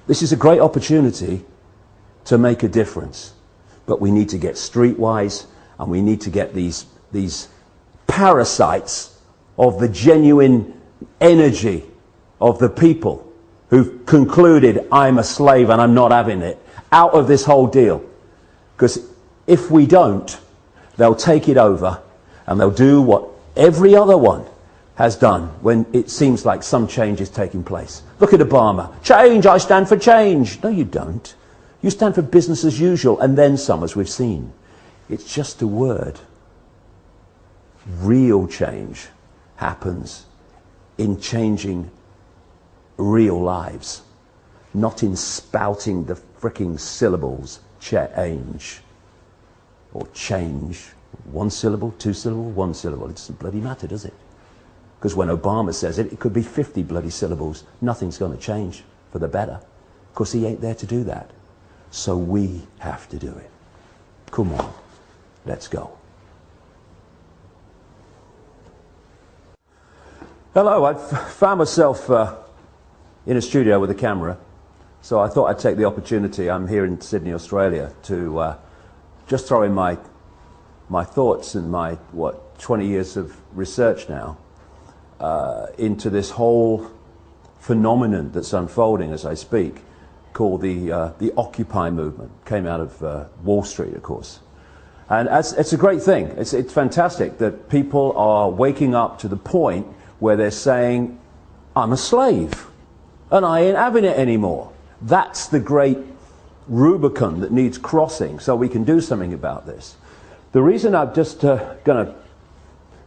This is a great opportunity to make a difference. But we need to get streetwise, and we need to get these parasites of the genuine energy of the people who've concluded, I'm a slave and I'm not having it, out of this whole deal. Because if we don't, they'll take it over and they'll do what every other one has done when it seems like some change is taking place. Look at Obama. Change, I stand for change. No, you don't. You stand for business as usual, and then some, as we've seen. It's just a word. Real change happens in changing real lives, not in spouting the fricking syllables change or change. One syllable, two syllable, one syllable. It doesn't bloody matter, does it? Because when Obama says it, it could be 50 bloody syllables. Nothing's going to change for the better. Because he ain't there to do that. So we have to do it. Come on, let's go. Hello, I've found myself in a studio with a camera. So I thought I'd take the opportunity, I'm here in Sydney, Australia, to just throw in my thoughts and my, 20 years of research now, into this whole phenomenon that's unfolding as I speak, called the Occupy movement. Came out of Wall Street, of course. And it's a great thing. It's fantastic that people are waking up to the point where they're saying, I'm a slave, and I ain't having it anymore. That's the great Rubicon that needs crossing so we can do something about this. The reason I'm just going to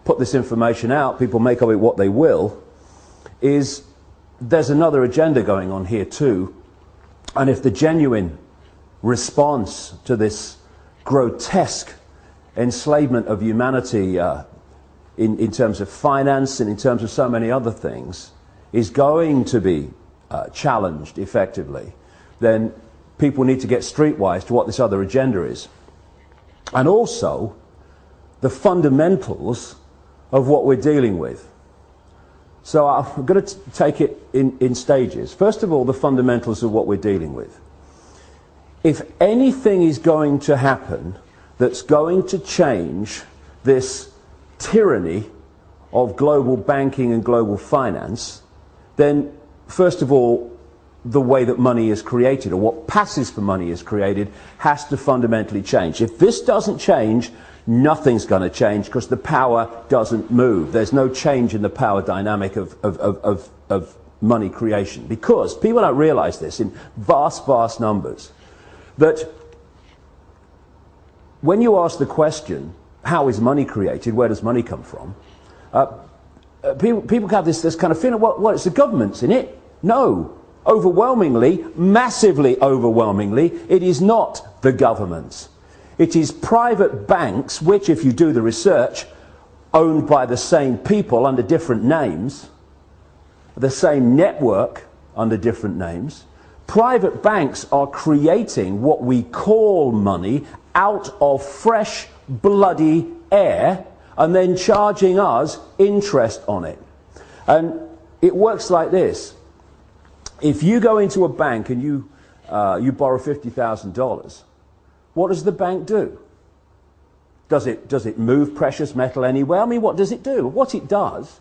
put this information out, people make of it what they will, is there's another agenda going on here too. And if the genuine response to this grotesque enslavement of humanity in terms of finance and in terms of so many other things is going to be challenged effectively, then people need to get streetwise to what this other agenda is. And also the fundamentals of what we're dealing with. So I'm going to take it in stages. First of all, the fundamentals of what we're dealing with. If anything is going to happen that's going to change this tyranny of global banking and global finance, then first of all, the way that money is created, or what passes for money is created, has to fundamentally change. If this doesn't change, nothing's going to change, because the power doesn't move. There's no change in the power dynamic of money creation. Because people don't realize this in vast, vast numbers, that when you ask the question, how is money created, where does money come from, people have this kind of feeling, well, it's the government's in it. No. Overwhelmingly, massively overwhelmingly, it is not the government's. It is private banks, which, if you do the research, owned by the same people under different names, the same network under different names. Private banks are creating what we call money out of fresh, bloody air, and then charging us interest on it. And it works like this. If you go into a bank and you borrow $50,000, what does the bank do? Does it move precious metal anywhere? I mean, what does it do? What it does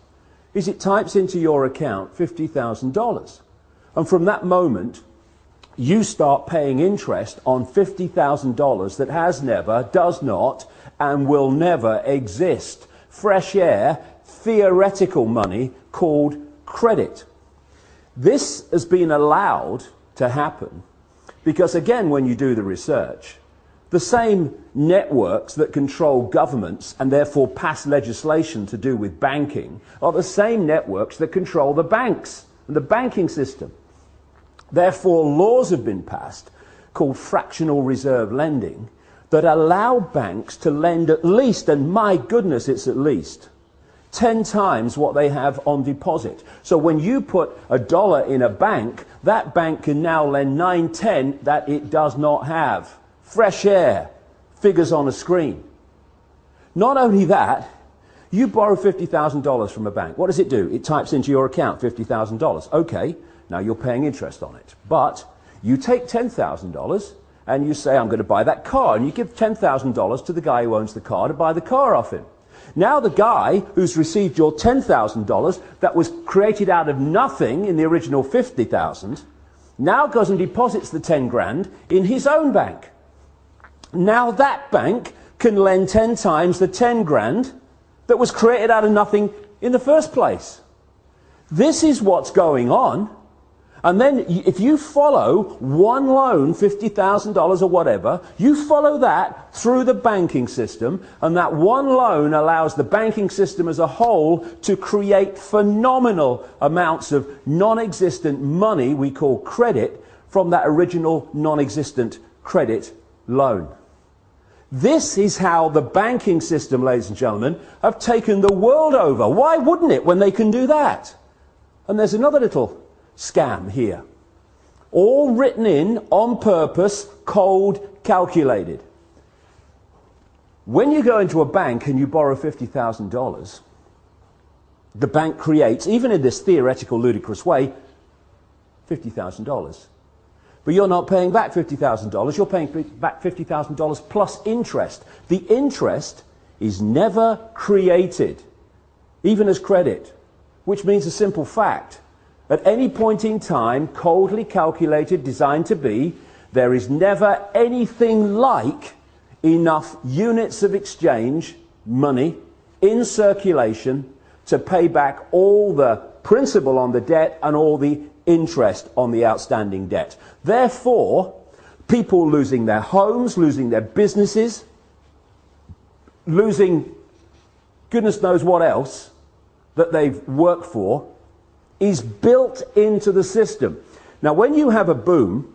is it types into your account $50,000. And from that moment, you start paying interest on $50,000 that has never, does not, and will never exist. Fresh air, theoretical money called credit. This has been allowed to happen because, again, when you do the research, the same networks that control governments and therefore pass legislation to do with banking are the same networks that control the banks and the banking system. Therefore, laws have been passed called fractional reserve lending that allow banks to lend at least, and my goodness, it's at least 10 times what they have on deposit. So when you put $1 in a bank, that bank can now lend 9/10 that it does not have. Fresh air, figures on a screen. Not only that, you borrow $50,000 from a bank. What does it do? It types into your account $50,000. Okay, now you're paying interest on it. But You take $10,000 and you say, I'm going to buy that car, and you give $10,000 to the guy who owns the car to buy the car off him. Now the guy who's received your $10,000 that was created out of nothing in the original $50,000 now goes and deposits the 10 grand in his own bank. Now that bank can lend 10 times the 10 grand that was created out of nothing in the first place. This is what's going on. And then if you follow one loan, $50,000 or whatever, you follow that through the banking system, and that one loan allows the banking system as a whole to create phenomenal amounts of non-existent money we call credit from that original non-existent credit loan. This is how the banking system, ladies and gentlemen, have taken the world over. Why wouldn't it when they can do that? And there's another little scam here. All written in on purpose, cold, calculated. When you go into a bank and you borrow $50,000, the bank creates, even in this theoretical, ludicrous way, $50,000. But you're not paying back $50,000, you're paying back $50,000 plus interest. The interest is never created, even as credit, which means a simple fact. At any point in time, coldly calculated, designed to be, there is never anything like enough units of exchange, money, in circulation to pay back all the principal on the debt and all the interest on the outstanding debt. Therefore, people losing their homes, losing their businesses, losing goodness knows what else that they've worked for, is built into the system. Now, when you have a boom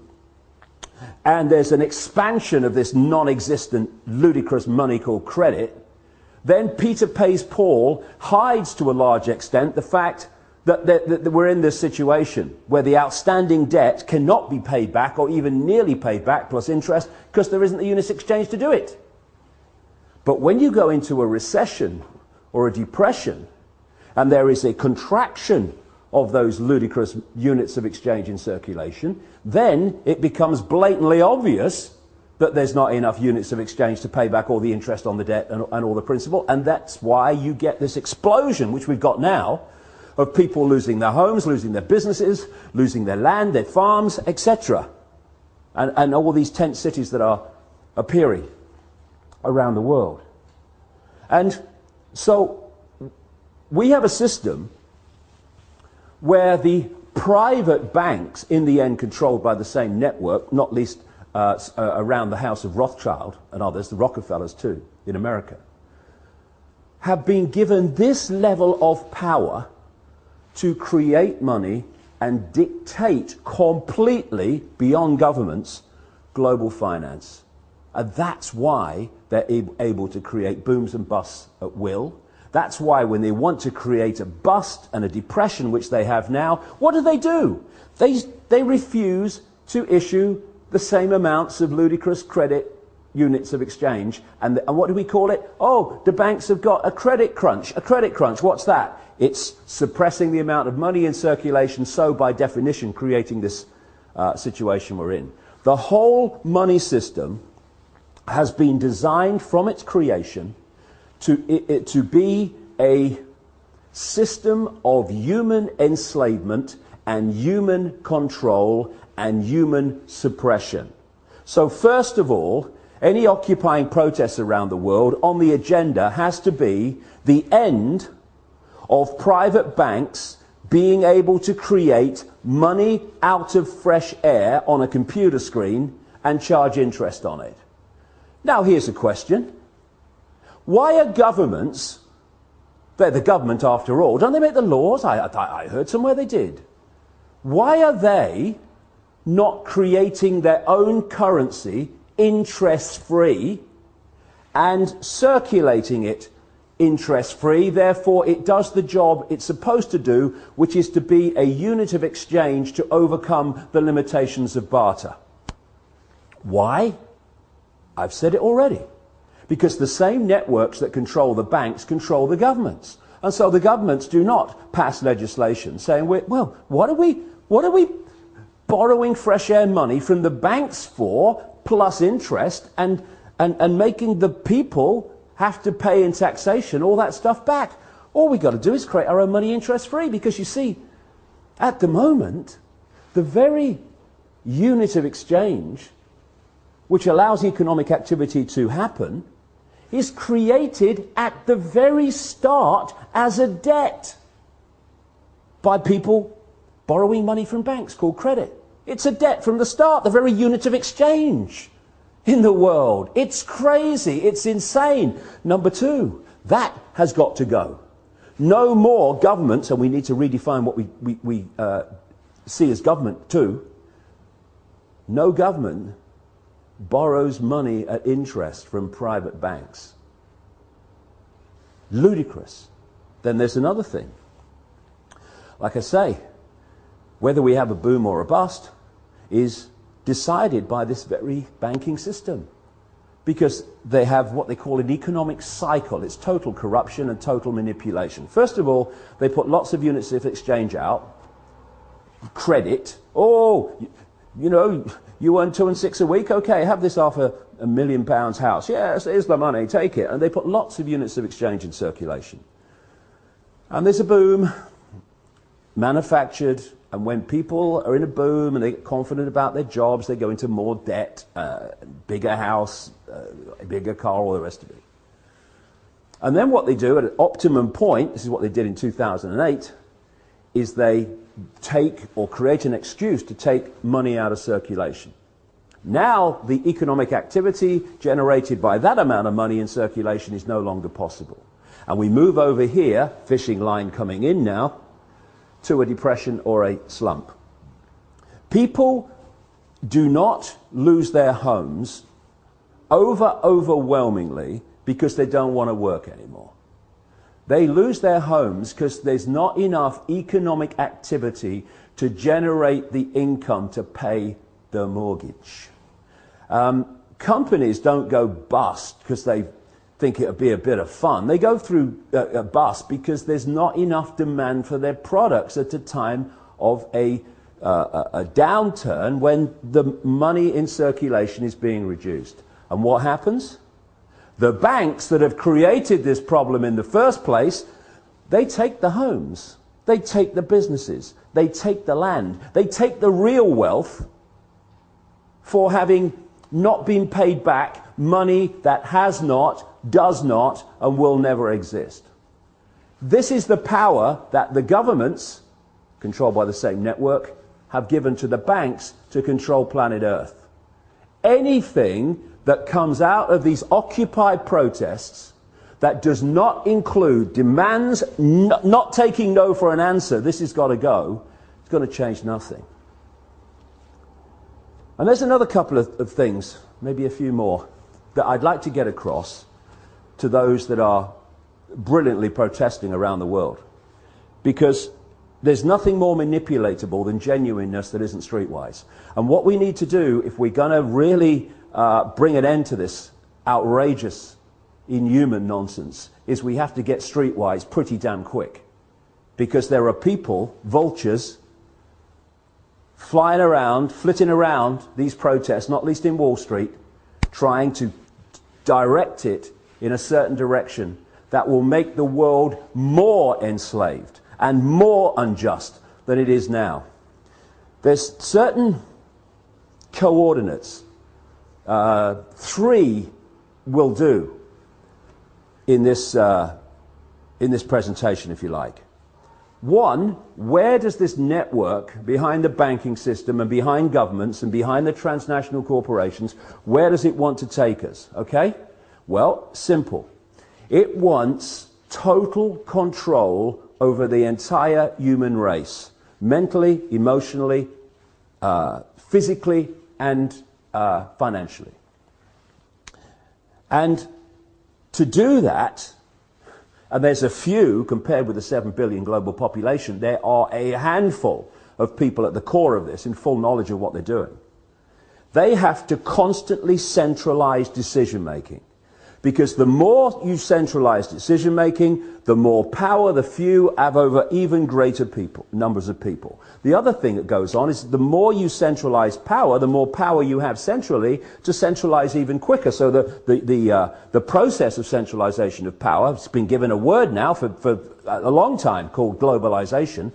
and there's an expansion of this non-existent, ludicrous money called credit, then Peter pays Paul hides to a large extent the fact that we're in this situation where the outstanding debt cannot be paid back or even nearly paid back plus interest because there isn't the units exchange to do it. But when you go into a recession or a depression and there is a contraction of those ludicrous units of exchange in circulation, then it becomes blatantly obvious that there's not enough units of exchange to pay back all the interest on the debt and all the principal, and that's why you get this explosion, which we've got now, of people losing their homes, losing their businesses, losing their land, their farms, etc. And all these tent cities that are appearing around the world. And so we have a system where the private banks, in the end controlled by the same network, not least around the house of Rothschild and others, the Rockefellers too, in America, have been given this level of power to create money and dictate completely, beyond governments, global finance. And that's why they're able to create booms and busts at will. That's why when they want to create a bust and a depression, which they have now, what do? They refuse to issue the same amounts of ludicrous credit units of exchange. And what do we call it? Oh, the banks have got a credit crunch. A credit crunch, what's that? It's suppressing the amount of money in circulation, so by definition creating this situation we're in. The whole money system has been designed from its creation to be a system of human enslavement and human control and human suppression. So first of all, any occupying protests around the world on the agenda has to be the end of private banks being able to create money out of fresh air on a computer screen and charge interest on it. Now here's a question. Why are governments, they're the government after all, don't they make the laws? I heard somewhere they did. Why are they not creating their own currency interest-free and circulating it interest-free? Therefore, it does the job it's supposed to do, which is to be a unit of exchange to overcome the limitations of barter. Why? I've said it already. Because the same networks that control the banks control the governments. And so the governments do not pass legislation saying, well, what are we borrowing fresh air money from the banks for, plus interest, and making the people have to pay in taxation all that stuff back. All we got to do is create our own money interest-free, because you see, at the moment, the very unit of exchange which allows economic activity to happen is created at the very start as a debt by people borrowing money from banks, called credit. It's a debt from the start, the very unit of exchange in the world. It's crazy, it's insane. Number two, that has got to go. No more governments, and we need to redefine what we see as government too. No government borrows money at interest from private banks. Ludicrous. Then there's another thing. Like I say, whether we have a boom or a bust is decided by this very banking system, because they have what they call an economic cycle. It's total corruption and total manipulation. First of all, they put lots of units of exchange out, credit. Oh, you know, you earn 2 and 6 a week? Okay, have this £500,000 house. Yes, here's the money, take it. And they put lots of units of exchange in circulation. And there's a boom, manufactured, and when people are in a boom and they get confident about their jobs, they go into more debt, bigger house, a bigger car, all the rest of it. And then what they do at an optimum point, this is what they did in 2008, is they take or create an excuse to take money out of circulation. Now the economic activity generated by that amount of money in circulation is no longer possible. And we move over here, fishing line coming in now, to a depression or a slump. People do not lose their homes overwhelmingly because they don't want to work anymore. They lose their homes because there's not enough economic activity to generate the income to pay the mortgage. Companies don't go bust because they think it would be a bit of fun. They go through a bust because there's not enough demand for their products at a time of a downturn when the money in circulation is being reduced. And what happens? The banks that have created this problem in the first place, they take the homes, they take the businesses, they take the land, they take the real wealth for having not been paid back money that has not, does not, and will never exist. This is the power that the governments, controlled by the same network, have given to the banks to control planet Earth. Anything that comes out of these Occupy protests that does not include demands, not taking no for an answer, this has got to go, it's going to change nothing. And there's another couple of things, maybe a few more, that I'd like to get across to those that are brilliantly protesting around the world. Because there's nothing more manipulatable than genuineness that isn't streetwise. And what we need to do, if we're going to really bring an end to this outrageous, inhuman nonsense, is we have to get streetwise pretty damn quick. Because there are people, vultures, flying around, flitting around these protests, not least in Wall Street, trying to direct it in a certain direction that will make the world more enslaved and more unjust than it is now. There's certain coordinates, 3 will do in this presentation, if you like. 1, where does this network behind the banking system and behind governments and behind the transnational corporations, where does it want to take us? Okay? Well, simple. It wants total control over the entire human race, mentally, emotionally, physically, and financially. And to do that, and there's a few, compared with the 7 billion global population, there are a handful of people at the core of this in full knowledge of what they're doing. They have to constantly centralize decision-making Because the more you centralize decision making, the more power the few have over even greater numbers of people. The other thing that goes on is the more you centralize power, the more power you have centrally to centralize even quicker. So the process of centralization of power, it's been given a word now for a long time called globalization.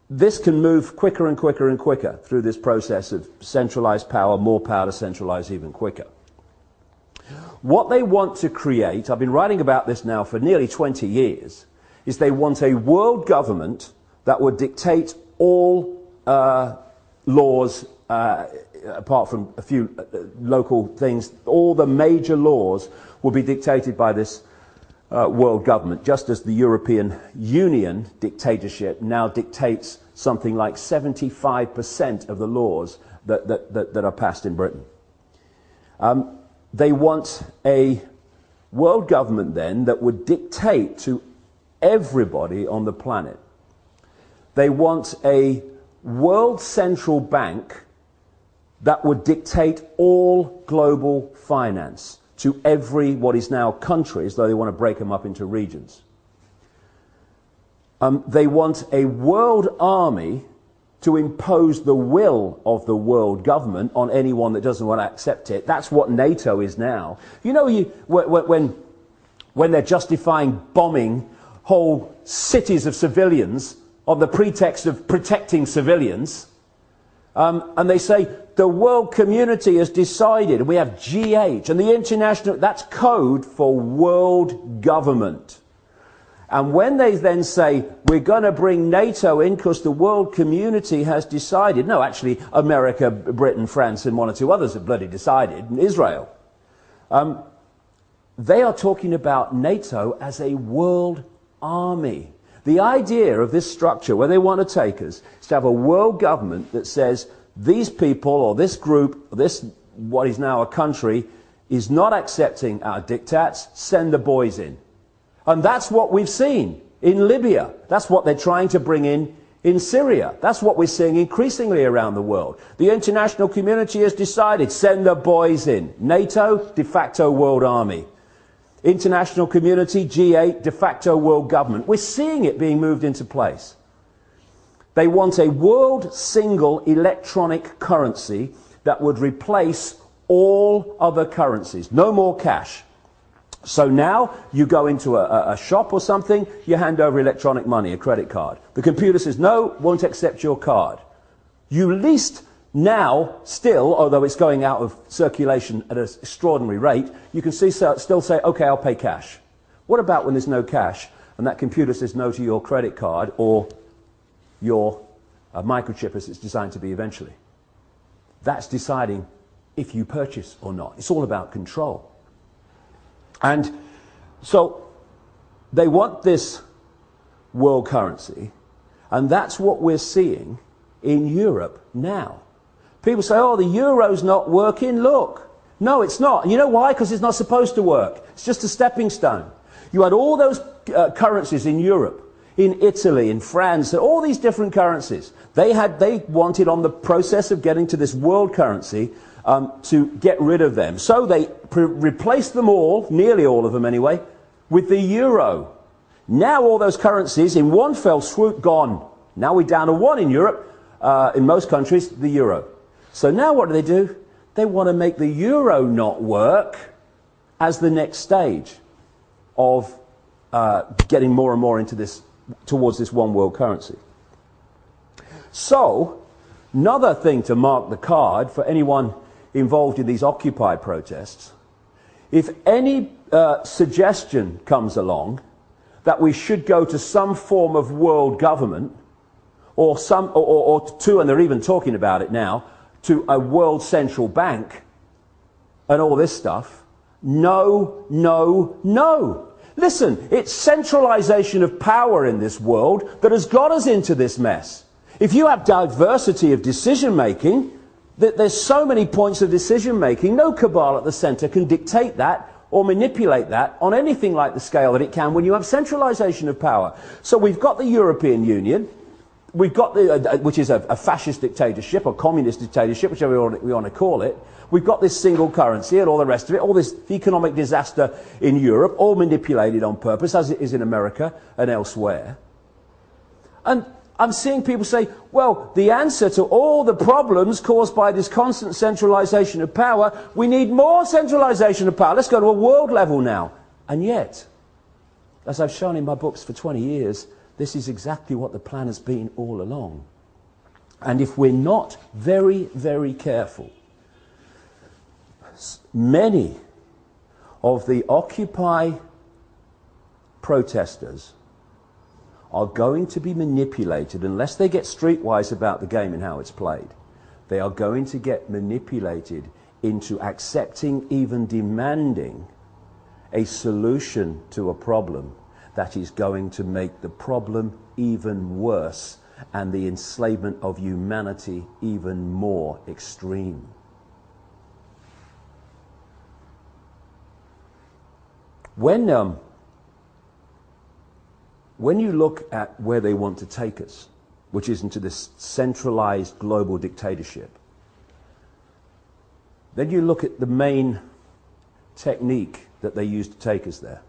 This can move quicker and quicker and quicker through this process of centralized power, more power to centralize even quicker. What they want to create, I've been writing about this now for nearly 20 years, is they want a world government that would dictate all laws, apart from a few local things. All the major laws will be dictated by this world government, just as the European Union dictatorship now dictates something like 75% of the laws that are passed in Britain. They want a world government then that would dictate to everybody on the planet. They want a world central bank that would dictate all global finance to every what is now countries, though they want to break them up into regions. They want a world army to impose the will of the world government on anyone that doesn't want to accept it. That's what NATO is now. You know, when they're justifying bombing whole cities of civilians on the pretext of protecting civilians, and they say the world community has decided, and we have GH, and the international, that's code for world government. And when they then say, we're going to bring NATO in because the world community has decided, no, actually, America, Britain, France, and one or two others have bloody decided, and Israel. They are talking about NATO as a world army. The idea of this structure, where they want to take us, is to have a world government that says, these people, or this group, or this, what is now a country, is not accepting our diktats, send the boys in. And that's what we've seen in Libya. That's what they're trying to bring in Syria. That's what we're seeing increasingly around the world. The international community has decided, send the boys in. NATO, de facto world army. International community, G8, de facto world government. We're seeing it being moved into place. They want a world single electronic currency that would replace all other currencies. No more cash. So now you go into a shop or something, you hand over electronic money, a credit card. The computer says, no, won't accept your card. You least now, still, although it's going out of circulation at an extraordinary rate, you can still say, okay, I'll pay cash. What about when there's no cash and that computer says no to your credit card or your microchip as it's designed to be eventually? That's deciding if you purchase or not. It's all about control. And so they want this world currency, and that's what we're seeing in Europe now. People say, oh, the euro's not working. Look. No, it's not. And you know why? Because it's not supposed to work. It's just a stepping stone. You had all those currencies in Europe, in Italy, in France, all these different currencies. They wanted on the process of getting to this world currency to get rid of them. So they replaced them all, nearly all of them anyway, with the euro. Now all those currencies in one fell swoop gone. Now we're down to one in Europe, in most countries, the euro. So now what do? They want to make the euro not work as the next stage of getting more and more into this, towards this one world currency. So, another thing to mark the card for anyone involved in these Occupy protests, if any suggestion comes along that we should go to some form of world government, or to, and they're even talking about it now, to a world central bank, and all this stuff, no, no, no. Listen, it's centralization of power in this world that has got us into this mess. If you have diversity of decision making, there's so many points of decision making, no cabal at the center can dictate that or manipulate that on anything like the scale that it can when you have centralization of power. So we've got the European Union, we've got the, which is a fascist dictatorship or communist dictatorship, whichever we want to call it. We've got this single currency and all the rest of it, all this economic disaster in Europe, all manipulated on purpose, as it is in America and elsewhere. And I'm seeing people say, well, the answer to all the problems caused by this constant centralization of power, we need more centralization of power. Let's go to a world level now. And yet, as I've shown in my books for 20 years, this is exactly what the plan has been all along. And if we're not very, very careful, many of the Occupy protesters are going to be manipulated, unless they get streetwise about the game and how it's played. They are going to get manipulated into accepting, even demanding, a solution to a problem that is going to make the problem even worse and the enslavement of humanity even more extreme. When you look at where they want to take us, which is into this centralized global dictatorship, then you look at the main technique that they use to take us there.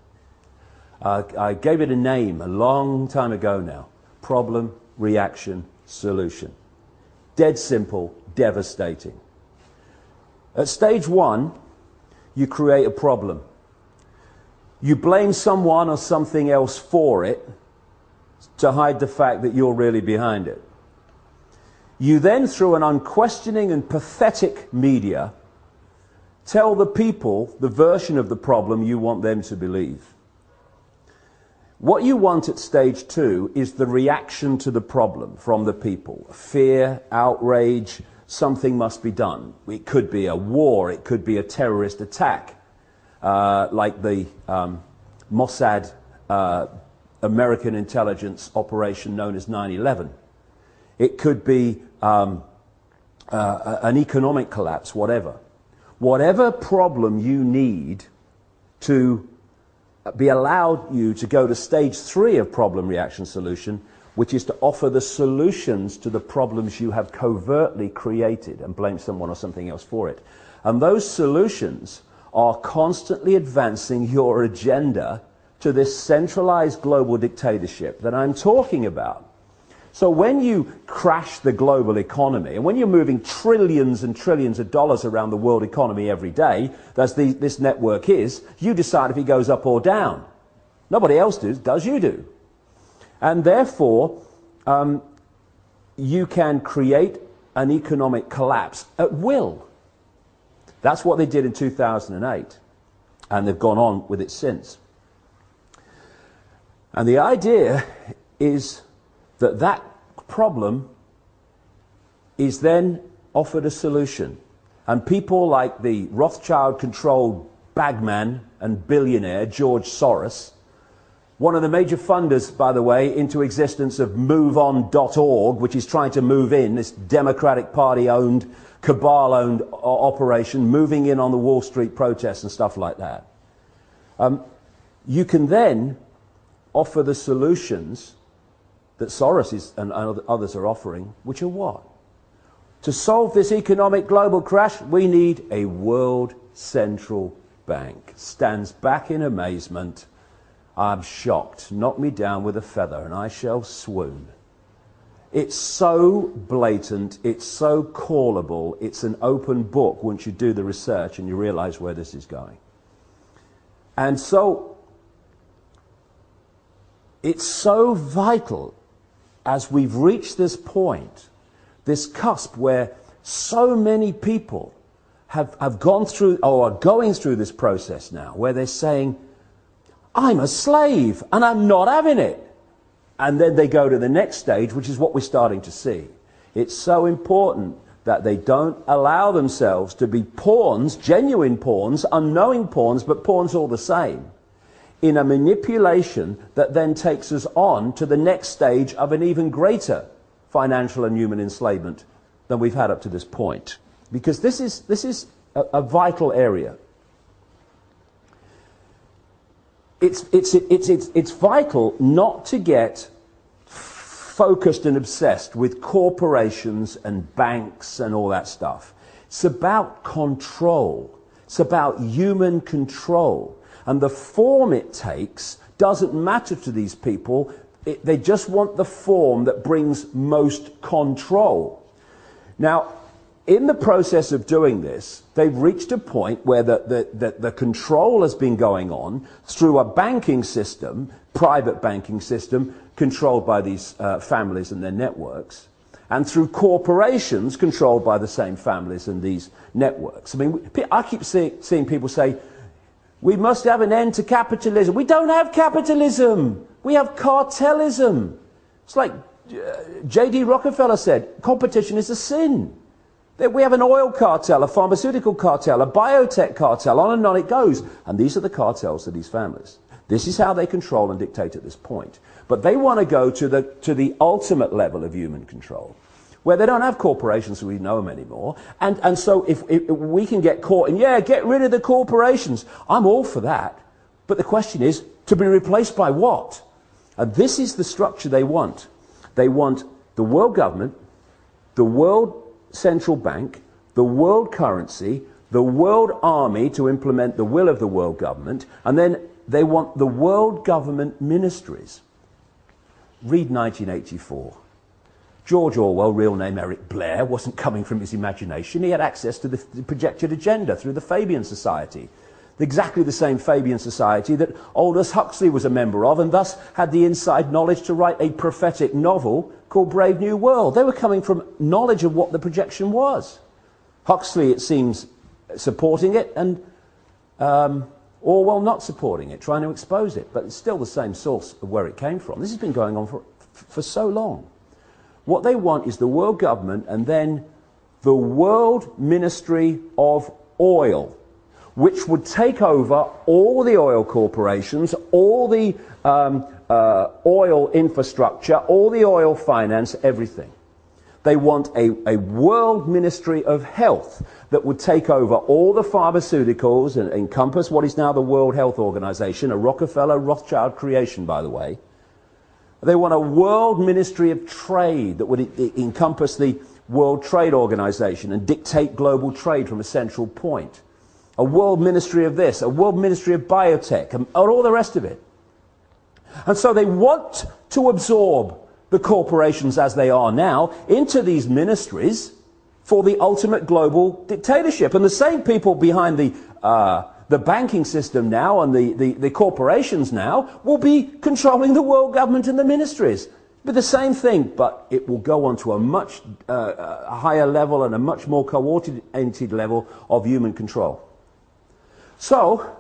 I gave it a name a long time ago now. Problem, reaction, solution. Dead simple, devastating. At stage one, you create a problem. You blame someone or something else for it to hide the fact that you're really behind it. You then, through an unquestioning and pathetic media, tell the people the version of the problem you want them to believe. What you want at stage two is the reaction to the problem from the people. Fear, outrage, something must be done. It could be a war, it could be a terrorist attack, like the Mossad American intelligence operation known as 9/11. It could be an economic collapse, whatever. Whatever problem you need to be allowed you to go to stage 3 of problem, reaction, solution, which is to offer the solutions to the problems you have covertly created and blame someone or something else for it. And those solutions are constantly advancing your agenda to this centralized global dictatorship that I'm talking about. So when you crash the global economy, and when you're moving trillions and trillions of dollars around the world economy every day, as this network is, you decide if it goes up or down. Nobody else does, you do. And therefore, you can create an economic collapse at will. That's what they did in 2008, and they've gone on with it since. And the idea is that problem is then offered a solution. And people like the Rothschild-controlled bagman and billionaire George Soros, one of the major funders, by the way, into existence of MoveOn.org, which is trying to move in, this Democratic Party-owned, cabal-owned operation, moving in on the Wall Street protests and stuff like that. You can then offer the solutions that Soros and others are offering, which are what? To solve this economic global crash, we need a world central bank. Stands back in amazement. I'm shocked. Knock me down with a feather and I shall swoon. It's so blatant, it's so callable, it's an open book once you do the research and you realize where this is going. And so, it's so vital as we've reached this point, this cusp where so many people have gone through or are going through this process now, where they're saying, I'm a slave and I'm not having it. And then they go to the next stage, which is what we're starting to see. It's so important that they don't allow themselves to be pawns, genuine pawns, unknowing pawns, but pawns all the same, in a manipulation that then takes us on to the next stage of an even greater financial and human enslavement than we've had up to this point. Because this is a vital area. It's vital not to get focused and obsessed with corporations and banks and all that stuff. It's about control. It's about human control. And the form it takes doesn't matter to these people. They just want the form that brings most control. Now, in the process of doing this, they've reached a point where the control has been going on through a banking system, private banking system, controlled by these families and their networks, and through corporations controlled by the same families and these networks. I mean, I keep seeing people say, we must have an end to capitalism. We don't have capitalism. We have cartelism. It's like J.D. Rockefeller said, competition is a sin. We have an oil cartel, a pharmaceutical cartel, a biotech cartel, on and on it goes. And these are the cartels of these families. This is how they control and dictate at this point. But they want to go to the ultimate level of human control, where they don't have corporations, so we know them anymore. And so if we can get caught in, yeah, get rid of the corporations, I'm all for that. But the question is, to be replaced by what? And this is the structure they want. They want the world government, the world central bank, the world currency, the world army to implement the will of the world government, and then they want the world government ministries. Read 1984. George Orwell, real name Eric Blair, wasn't coming from his imagination. He had access to the projected agenda through the Fabian Society. Exactly the same Fabian Society that Aldous Huxley was a member of, and thus had the inside knowledge to write a prophetic novel called Brave New World. They were coming from knowledge of what the projection was. Huxley, it seems, supporting it, and Orwell not supporting it, trying to expose it. But it's still the same source of where it came from. This has been going on for so long. What they want is the world government and then the World Ministry of Oil, which would take over all the oil corporations, all the oil infrastructure, all the oil finance, everything. They want a world ministry of health that would take over all the pharmaceuticals and encompass what is now the World Health Organization, a Rockefeller Rothschild creation, by the way. They want a world ministry of trade that would encompass the World Trade Organization and dictate global trade from a central point. A world ministry of this, a world ministry of biotech, and all the rest of it. And so they want to absorb the corporations as they are now into these ministries for the ultimate global dictatorship. And the same people behind the banking system now and the corporations now will be controlling the world government and the ministries. But the same thing, but it will go on to a much higher level and a much more coordinated level of human control. So,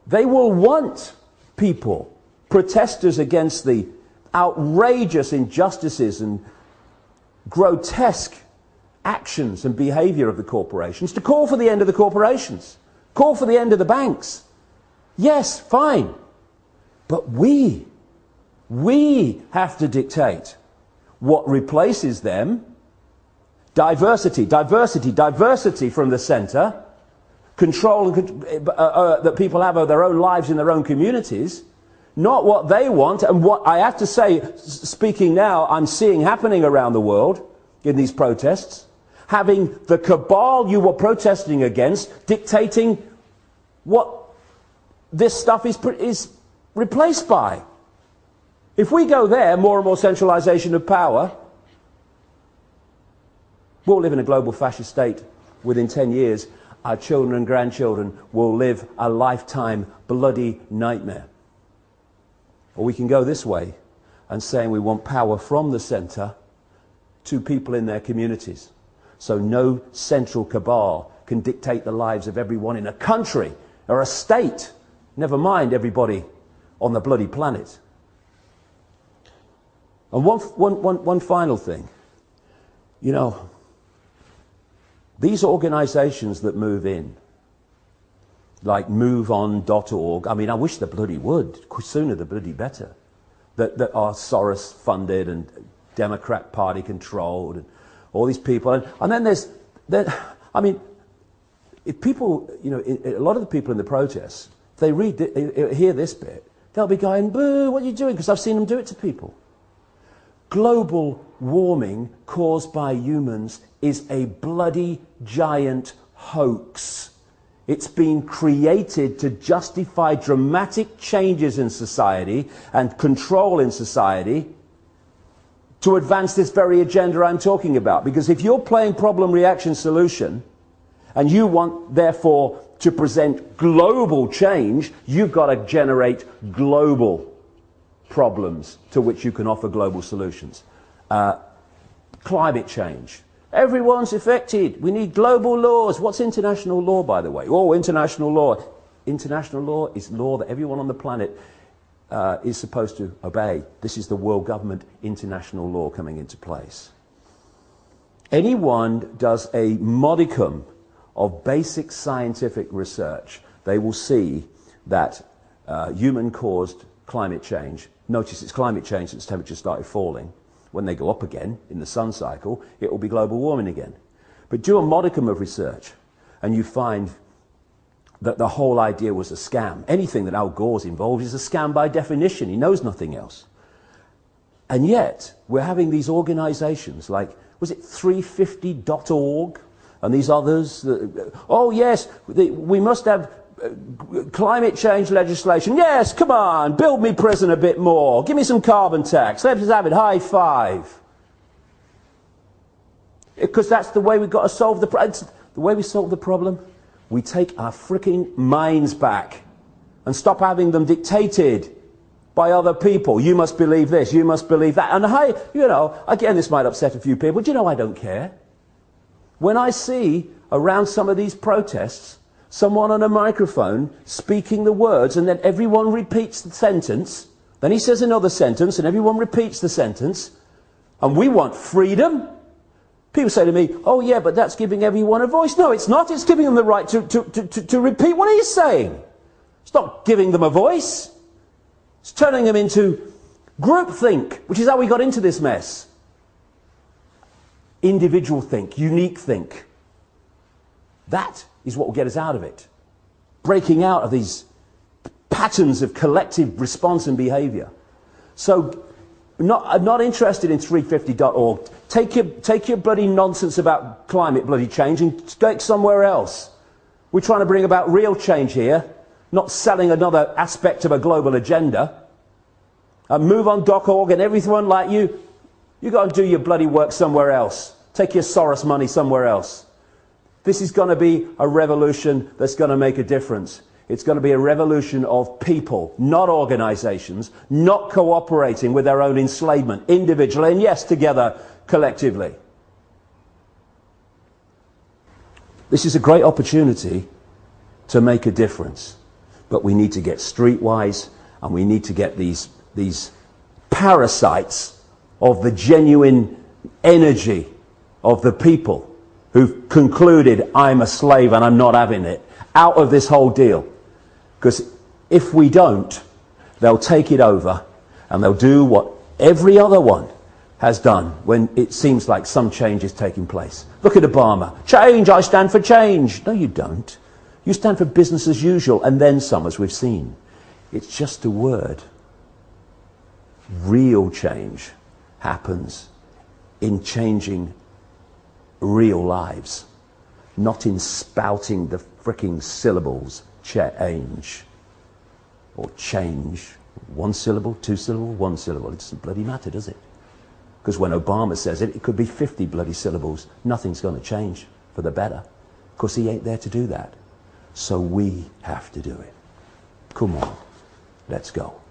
they will want people, protesters against the outrageous injustices and grotesque actions and behavior of the corporations, to call for the end of the corporations, call for the end of the banks. Yes, fine. But we have to dictate what replaces them. Diversity, diversity, diversity from the center. Control that people have of their own lives in their own communities, not what they want. And what I have to say, speaking now, I'm seeing happening around the world in these protests, having the cabal you were protesting against dictating what this stuff is replaced by. If we go there, more and more centralization of power, we'll live in a global fascist state within 10 years. Our children and grandchildren will live a lifetime bloody nightmare. Or we can go this way and saying we want power from the center to people in their communities. So no central cabal can dictate the lives of everyone in a country or a state, never mind everybody on the bloody planet. And one final thing. You know, these organizations that move in, like moveon.org, I mean, I wish they bloody would. Sooner the bloody better. That are Soros funded and Democrat Party controlled and all these people. And then I mean, if people, you know, a lot of the people in the protests, they hear this bit, they'll be going, boo, what are you doing? Because I've seen them do it to people. global warming caused by humans is a bloody giant hoax. It's been created to justify dramatic changes in society and control in society to advance this very agenda I'm talking about. Because if you're playing problem, reaction, solution, and you want, therefore, to present global change, you've got to generate global problems to which you can offer global solutions. Climate change. Everyone's affected. We need global laws. What's international law, by the way? Oh, international law. International law is law that everyone on the planet is supposed to obey. This is the world government international law coming into place. Anyone does a modicum of basic scientific research, they will see that human-caused climate change, notice it's climate change since temperatures started falling. When they go up again in the sun cycle, it will be global warming again. But do a modicum of research and you find that the whole idea was a scam. Anything that Al Gore's involved is a scam by definition. He knows nothing else. And yet, we're having these organizations like, was it 350.org? And these others, oh yes, we must have climate change legislation. Yes, come on, build me prison a bit more. Give me some carbon tax. Let's have it, high five. Because that's the way we've got to solve the problem. The way we solve the problem, we take our freaking minds back and stop having them dictated by other people. You must believe this, you must believe that. And I, you know, again, this might upset a few people, but you know I don't care. When I see around some of these protests, someone on a microphone speaking the words and then everyone repeats the sentence, then he says another sentence and everyone repeats the sentence, and we want freedom. People say to me, oh yeah, but that's giving everyone a voice. No, it's not. It's giving them the right to repeat what he's saying. It's not giving them a voice. It's turning them into groupthink, which is how we got into this mess. Individual think, unique think. That is what will get us out of it. Breaking out of these patterns of collective response and behavior. So, I'm not interested in 350.org. Take your bloody nonsense about climate bloody change and go somewhere else. We're trying to bring about real change here, not selling another aspect of a global agenda. And move on .org and everyone like you, you got to do your bloody work somewhere else. Take your Soros money somewhere else. This is going to be a revolution that's going to make a difference. It's going to be a revolution of people, not organizations, not cooperating with their own enslavement, individually, and yes, together, collectively. This is a great opportunity to make a difference. But we need to get streetwise, and we need to get these parasites of the genuine energy of the people who've concluded, I'm a slave and I'm not having it, out of this whole deal. Because if we don't, they'll take it over and they'll do what every other one has done when it seems like some change is taking place. Look at Obama. Change, I stand for change. No, you don't. You stand for business as usual and then some, as we've seen. It's just a word. Real change happens in changing real lives, not in spouting the fricking syllables change or change. One syllable, two syllable, one syllable. It doesn't bloody matter, does it? Because when Obama says it, it could be 50 bloody syllables. Nothing's going to change for the better. Because he ain't there to do that. So we have to do it. Come on, let's go.